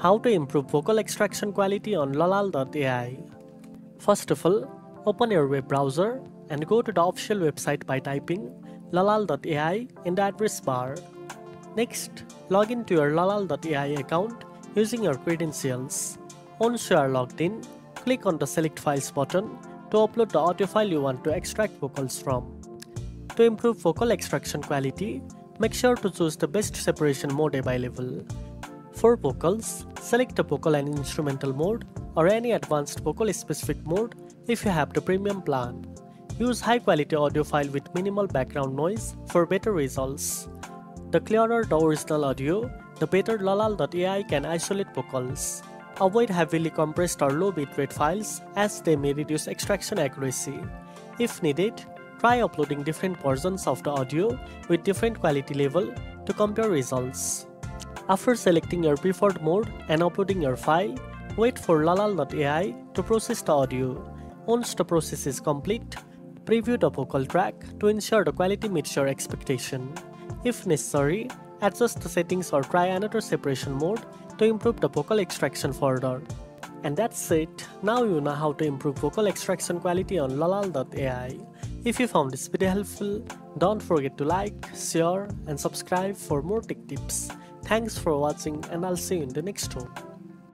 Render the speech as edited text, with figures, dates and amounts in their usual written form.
How to improve vocal extraction quality on Lalal.ai. First of all, open your web browser and go to the official website by typing Lalal.ai in the address bar. Next, log into your Lalal.ai account using your credentials. Once you are logged in, click on the Select Files button to upload the audio file you want to extract vocals from. To improve vocal extraction quality, make sure to choose the best separation mode available. For vocals, select the vocal and instrumental mode or any advanced vocal specific mode if you have the premium plan. Use high quality audio file with minimal background noise for better results. The clearer the original audio, the better Lalal.ai can isolate vocals. Avoid heavily compressed or low bitrate files as they may reduce extraction accuracy. If needed, try uploading different versions of the audio with different quality level to compare results. After selecting your preferred mode and uploading your file, wait for Lalal.ai to process the audio. Once the process is complete, preview the vocal track to ensure the quality meets your expectation. If necessary, adjust the settings or try another separation mode to improve the vocal extraction further. And that's it. Now you know how to improve vocal extraction quality on Lalal.ai. If you found this video helpful, don't forget to like, share and subscribe for more tech tips. Thanks for watching and I'll see you in the next one.